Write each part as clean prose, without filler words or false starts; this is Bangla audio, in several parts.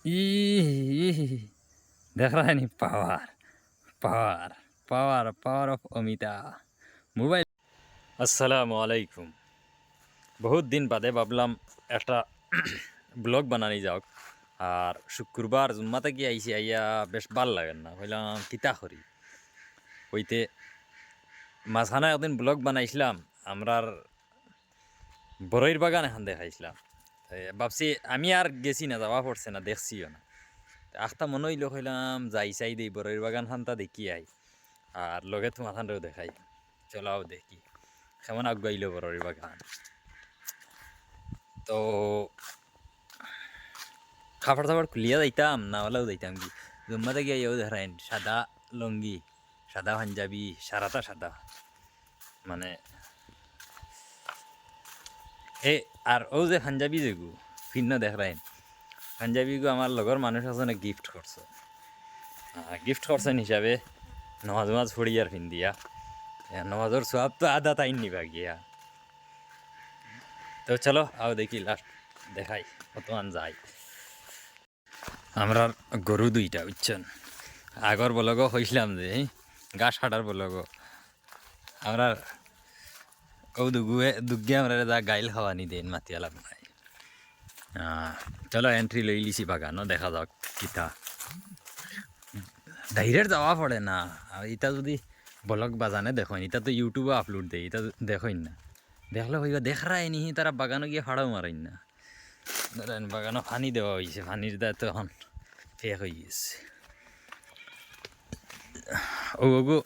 देख रहा है नहीं power power power power of Amita mobile. আসসালামু আলাইকুম। বহুত দিন বাদে ভাবলাম একটা ব্লগ বানানি যাওক। আর শুক্রবার জুম্মাতে গিয়ে আইসি আইয়া বেশ ভাল লাগেন না, ভাবলাম কিতা করি হইতে মাঝখানে একদিন ব্লগ বানাইছিলাম আমরার বড়ইর বাগান এখান দেখাইছিলাম। ভাবছি আমি আর গেছি না, যাওয়া পড়ছে না, দেখছিও না। আখটা মনে হইল কইলাম যাই চাই দেই বড়ইর বাগান খানটা দেখি আই, আর লগে তোমাখানরেও দেখাই। চলাও দেখি কেমন আগাইল বড়ইর বাগান। তো খাবার দাবার খুলিয়া যাইতাম না ওলাও যাইতাম কি জম্মাতে গিয়ে ইয়েও দেখাইন সাদা লঙ্গি, সাদা পাঞ্জাবি, সারাটা সাদা, মানে আর ও যে পাঞ্জাবি যেগু ভিন্ন দেখাইন পাঞ্জাবিগু আমার লগর মানুষ আছে গিফট করছে। গিফট করছেন হিসাবে নমাজ নমাজ ফড়িয়ার পিন্দিয়া নমাজর সব তো আদা তাইন নিবা গিয়া। তো চলো আও দেখি লাস্ট দেখাই কতমান যায়। আমরা গরু দুইটা বুঝছেন, আগর বলগ হইছিলাম যে গাছ হাঁটার বলগ আমরা ও দুগে আমরা যা গাইল খাওয়ানি দেন মাতিয়ালাম নাই। চলো এন্ট্রি লই লিছি বাগানো, দেখা যাক কিতা। ডাইরেক্ট যাওয়া পড়ে না, ইটা যদি ব্লগ বাজানে দেখেন, এটা তো ইউটিউবে আপলোড দেয়, এটা দেখেন না, দেখলে হইবা দেখাই নি তারা বাগানো গিয়ে ফাড়াও মারেন না। ধরেন বাগানো পানি দেওয়া হয়েছে, পানির দায় তো এখন ফেক হয়ে গেছে। ওগো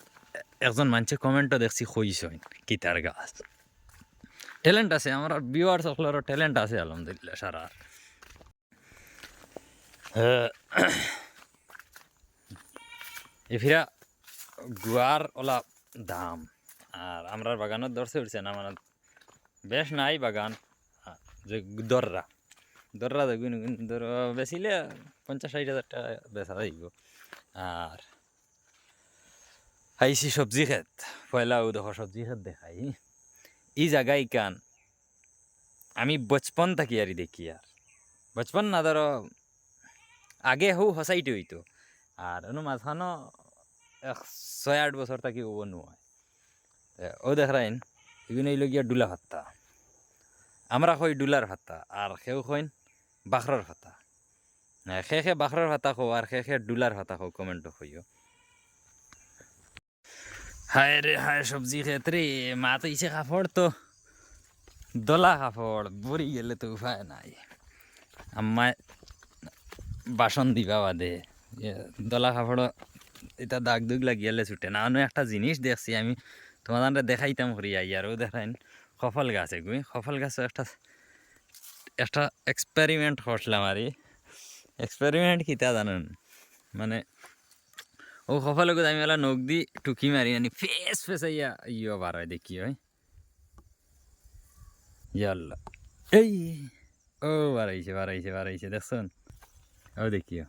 একজন মানুষে কমেন্টও দেখছি কইস কিতার গাছ ট্যালেন্ট আছে, আমার ভিউয়ার সকলেরও ট্যালেন্ট আছে আলহামদুলিল্লাহ সারা। এফিরা গুয়ার ওলা দাম, আর আমরার বাগানত ধরছে উঠছে না, মানে বেশ নাই বাগান যে দররা দররা দেখুন ধর বেচিলে 50-60 হাজার টাকা বেচা যাইব। আর আইসি সবজি ক্ষেত, পয়লাও দেখো সবজি ক্ষেত দেখাই ই জায়গায় কান আমি বচপন থাকি আর দেখি, আর বচপন না ধরো আগে হও হসাইতে হইতো, আর মাঝখানো 6-8 বছর থাকি ও নয়। ও দেখাইন এগুলো এইল গিয়া ডুলা ভাত্তা, আমরা কই ডুলার ভাত্তা, আর সেও কইন বাখরার ভাতা। খে বাখরার ভাতা খো আর খে ডুলার ভাতা খো, কমেন্টও কইও। হায় রে হায় সবজি ক্ষেত্রে মা তো ইসে কাপড় তো দলা কাপড় বড়ি গেলে তো উপায় নাই, আম্মায় বাসন দিবা বাদে দলা কাপড় এটা দাগ দুগ লাগিয়ালে ছুটে না। অন্য একটা জিনিস দেখছি আমি তোমাদের দেখাইতাম করি আইয়ারও দেখাইন সফল গাছ এগুই, সফল গাছও একটা একটা এক্সপেরিমেন্ট করছিলাম আর এক্সপেরিমেন্ট কিতা জানেন, মানে ও সফল গেছে আমি নখ দি টুকি মারি আনি ফেস ফেসাইয়া ইয়ে বার হয় দেখি হয় ইয়াল্লা এই ও বাড়াইছে বাড়াইছে বাড়াইছে দেখছেন, ও দেখিও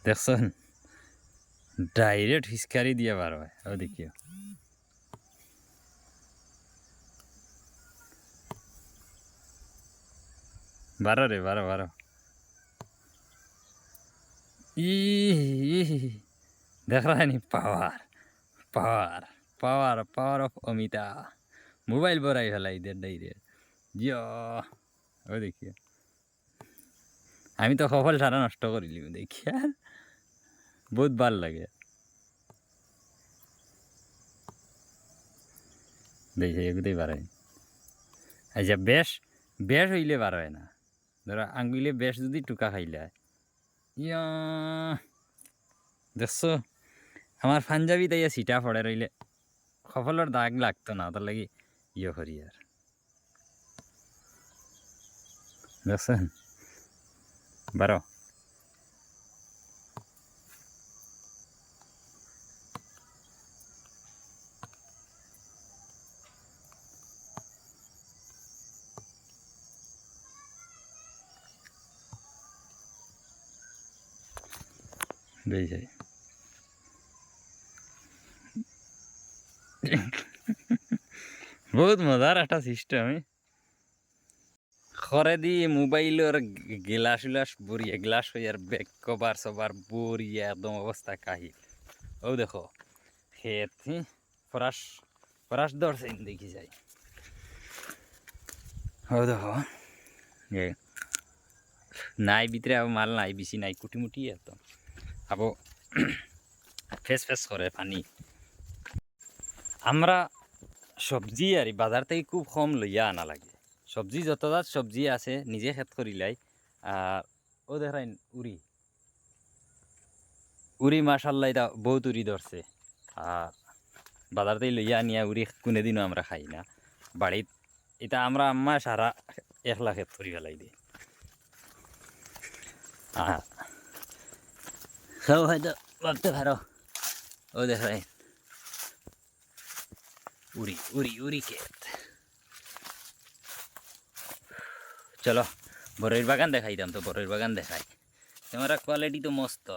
দেখছেন ডাইরেক্ট হিসকারি দিয়া বার হয়, ও দেখিও বারো রে বারো বারো। ই দেখ रहा है नहीं power power power power of Amita mobile बराई ফেলাই দে ডাইরেক্ট জিও। ও দেখিও আমি তো সফল সারা নষ্ট করিলি দেখি, আর বহুত ভাল লাগে দেখি এগুলোই বাড়াই। আচ্ছা বেশ বেশ হইলে বার হয় না, ধরো আঙ্গুলে বেশ যদি টুকা খাইলে ইয়া দেখছো আমার পাঞ্জাবি তাই সিটা পড়ে রইলে সফলের দাগ লাগতো না, তার লাগি ইয়ে করি আর দেখছেন বারো। দেখি বহুত মজার একটা সিস্টেম। খরে দি মোবাইলের গ্লাস উলাস বরিয়া গ্লাস হইয়ার ব্যাক কভার সবার বরিয়া একদম অবস্থা কাহিল। ও দেখো খেত ফরাস ফরাস ধরছে দেখি যাই। ও দেখো নাই ভিতরে আবার মাল নাই, বেশি নাই, কুটিমুটি এত আবো ফেস ফেস করে পানি। আমরা সবজি আর বাজার থেকে খুব কম লইয়া আনা লাগে। সবজি যতটা সবজি আছে নিজে খেত করিলাই। আর ও দেখাইন উড়ি উড়ি মাশাল্লাহ এটা বহুত উড়ি ধরছে। আর বাজার থেকে লইয়া আনিয়া উড়ি কোনোদিনও আমরা খাই না বাড়িত। এটা আমরা আম্মা সারা 1 লাখ খেত করি ফেলাই দিই। আর খাও হয়তো ভাবতে পারো ও দেখাই উড়ি উড়ি উড়ি ক্ষেত। চলো বড়ইর বাগান দেখাইতাম, তো বড়ইর বাগান দেখাই। তোমার কোয়ালিটি তো মস্ত,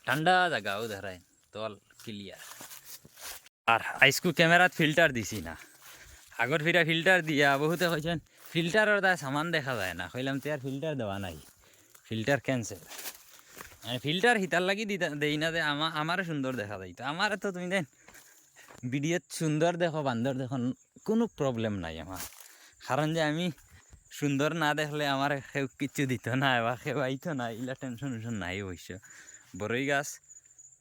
ঠান্ডা জায়গাও দেখায়, তল ক্লিয়ার। আর আইসকু ক্যামেরাত ফিল্টার দিছি না, আগর ফিরা ফিল্টার দিয়া বহুতে কইছেন ফিল্টারের দা সামান দেখা যায় না। কইলাম তে আর ফিল্টার দেওয়া নাই, ফিল্টার ক্যান্সেল। ফিল্টার হিতার লাগি দেই না যে আমারে সুন্দর দেখা যায়। তো আমারে তো তুমি দেন ভিডিওত সুন্দর দেখো বান্দর দেখো কোনো প্রবলেম নাই আমার, কারণ যে আমি সুন্দর না দেখলে আমার কেউ কিচ্ছু দিত না বা কেউ আইতো না, এগুলা টেনশন উনশন নাই অবশ্য। বড়ই গাছ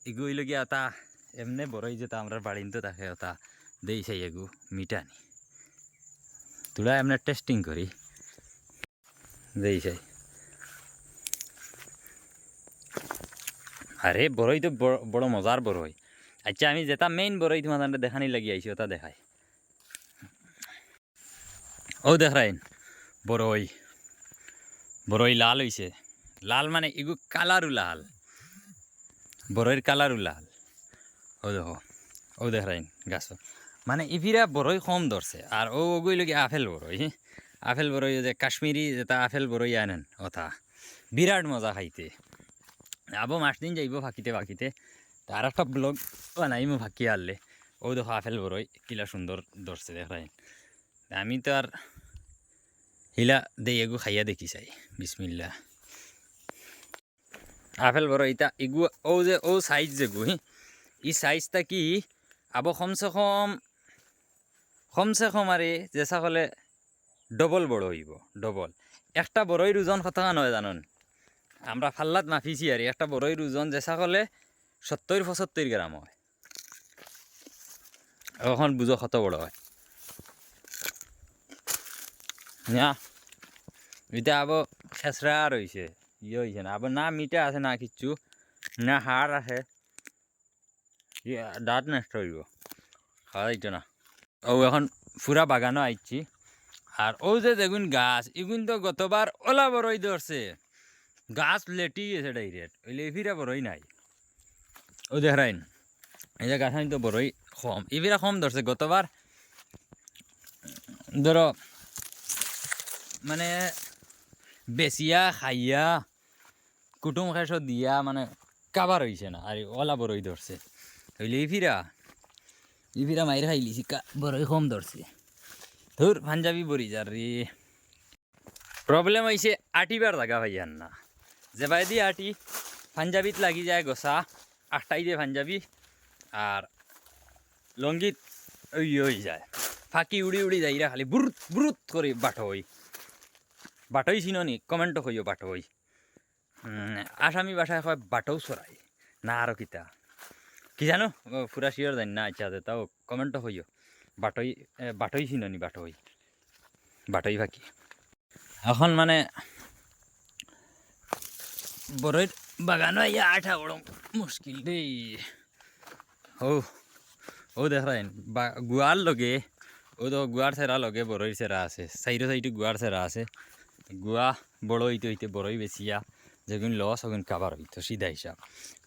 এগুলো গিয়া তা এমনি বড়ই যেটা আমরা বাড়িন তো থাকে ওটা দেই সেই এগু মিটানি তোরা এমনি টেস্টিং করি দেই সেই। আরে বড়ই তো বড় মজার বড়ই। আচ্ছা আমি যেটা মেইন বড়ই তোমাদের দেখানি লাগি আইছি ওটা দেখাই। ও দেখাইন বড়ই, বড়ই লাল হইছে, লাল মানে এগু কালারও লাল, বড়ইর কালারও লাল। ও দেখো ও দেখাইন গাছ মানে ইফিরা বড়ই কম ধরছে। আর ও ওগুই লগে আপেল বড়ই, আপেল বড়ই যে কাশ্মীরি যেটা আপেল বড়ই আনেন ওটা বিরাট মজা খাইতে। আবো মাস দিন যাইব ফাঁকিতে ফাঁকিতে, আর একটা ব্লগ বানাইমো ফাঁকি আনলে। ও দেখো আপেল বড়ই কিলা সুন্দর ধরছে দেখাইন। আমি তো আর হিলা দেই এগু খাইয়া দেখি চাই। বিসমিল্লা আপেল বড় ইটা এগু ও যে ও সাইজ যেগু ই সাইজটা কি আবো কমসে কম আরে যেসা হলে ডবল বড় হইব, ডবল। একটা বড়ইর ওজন কত নয় জানুন, আমরা ফাল্লাত মাফিছি আর একটা বড়ইর ওজন যেসা হলে 70-75 গ্রাম হয়। এখন বুঝো কত বড় হয় না। এটা আবো খেসরা রয়েছে, ইয়ে হয়েছে না আবার, না মিঠা আছে না কিচ্ছু, না হাড় আছে, দাঁত নষ্ট হইব, খাওয়া যাইতো না। ও এখন পুরা বাগানও আইছি। আর ও যে দেখুন গাছ এগুন তো গতবার ওলা বড়ই ধরছে, গাছ লেটি গেছে ডাইরেক্ট, ওইলে ফিরা বড়ই নাই। ও দেখাইন এই যে গাছ তো বড়ই কম, এফিরা কম ধরছে। গতবার ধরো মানে বেচিয়া খাইয়া কুটুম খাইছ দিয়া মানে কাবার হয়েছে না, আর ওলা বড়ই ধরছে। হইলে ইফিরা মাইর খাইলিছি বড়ই কম ধরছে। ধুর পাঞ্জাবি বড়ি যার রে প্রবলেম হয়েছে, আটিবার জায়গা ভাইয়ান না, যে বাই দিয়ে আটি পাঞ্জাবিত লাগি যায় গোসা, আটটাই দিয়ে পাঞ্জাবি আর লঙ্গিত ওই হয়ে যায়, ফাঁকি উড়ি উড়ি যাইরা খালি বুরুত বুরুত করে বাটই চিনি কমেন্টও কইও বাটই। আসামি ভাষায় কয় বাটও চড়াই না আরও কিতা কি জানো পুরা শিওর জানি না। আচ্ছা তাও কমেন্টও কইও বাটই চিনি বাটই ফাঁকি। এখন মানে বড়ইর বাগানো ইয়া আঠা বড় মুশকিল দেই। ও দেখাইন গুয়ার লগে ও তো গুয়ার সেরা লগে বড়ইর সেরা আছে, সাইডে গুয়ার সেরা আছে। গুয়া বড় হইতে বড়ই বেচিয়া যেগুন লস হগুন কাবার হইতো সিধা হিসাব।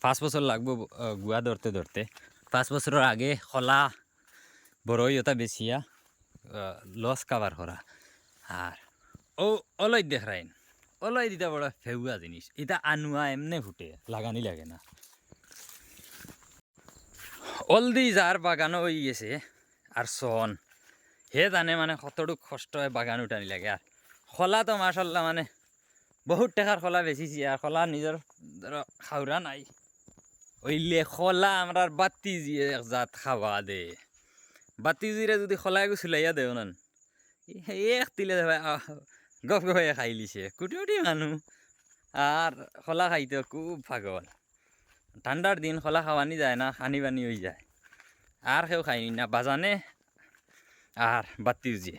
5 বছর লাগবো গুয়া ধরতে। 5 বছরের আগে খলা বড়ই ওটা বেচিয়া লস কাবার করা। আর ও ওলাই দেখাইন ওলাই দিতা বড় ফেউয়া জিনিস, এটা আনুয়া এমনি ফুটে, লাগানি লাগে না। অলদি যার বাগানও হয়ে গেছে আর সন হে জানে মানে কতটুক কষ্ট হয় বাগান উঠানি লাগে। আর খোলা তো মাশাল্লাহ মানে বহুত টাকার খোলা বেচিছি আর খোলা নিজের ধরো খাওয়া নাই ওইলে খোলা আমরা বাতিজি এক জাত খাওয়া দে বাতিজিরে যদি খোলা গুছলাইয়া দেও না এক তিলে গপ গপাইয়া খাই লিছে কুটি কুটি মানুষ আর খোলা খাইতে খুব পাগল ঠান্ডার দিন খোলা খাওয়ানি যায় না খানি পানি হয়ে যায় আর কেউ খাইনি না বাজানে আর বাতিজি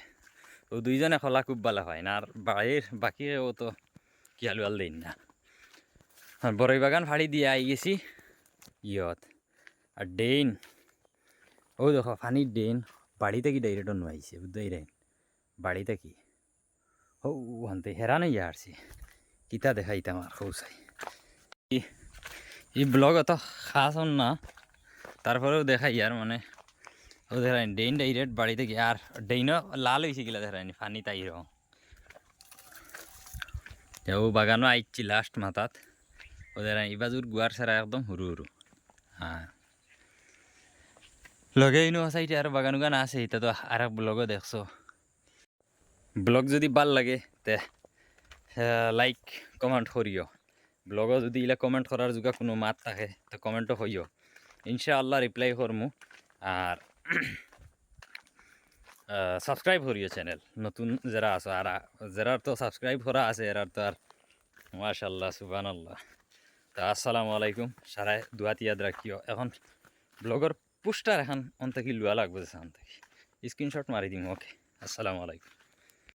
ও দুইজনে খোলা খুব ভালো হয় না আর বাড়ির বাকি ও তো কি আলু আল দিন না আর বড়ই বাগান ফাড়ি দিয়ে আই গেছি ইয়ত আর ডেইন ও দেখো পানির ডেইন বাড়িতে কি ডাইরেক্ট নুয়াইছে বুঝতে রে বাড়িতে কি ও হানতে হেরানো ইয়া আসছি কিতা দেখাইতাম আর খৌসাই এই ব্লগ অত খাস না তারপরেও দেখাই আর মানে ও দেখাই ডেইন ডাইরেক্ট বাড়িতে কি আর ডেইনও লাল হয়েছে গিলা দেখায়নি পানি তাই রং ও বাগানও আইছি লাস্ট মাথাত ও দেখাই এই বাজুর গুয়ার সারা একদম হুরু হুরু হ্যাঁ লগে ইনো সাইডে আর বাগান উগান আছে এটা তো আর এক ব্লগও দেখছো ব্লগ যদি ভাল লাগে তে লাইক কমেন্ট করিও ব্লগও যদি ইলা কমেন্ট করার যোগা কোনো মাত থাকে তো কমেন্টও কইও ইনশাআল্লাহ রিপ্লাই করমু আর সাবস্ক্রাইব করিও চ্যানেল নতুন যারা আছো আর যারা তো সাবস্ক্রাইব করা আছে এরার তো আর মাশাআল্লাহ সুবহানাল্লাহ তা আসসালামু আলাইকুম সারাই দুয়াত ইয়াদ রাখিও এখন ব্লগর পোস্টার এখন অন্ত কি লুয়া লাগবে অন্ত স্ক্রিনশট মারি দিম ওকে আসসালামু আলাইকুম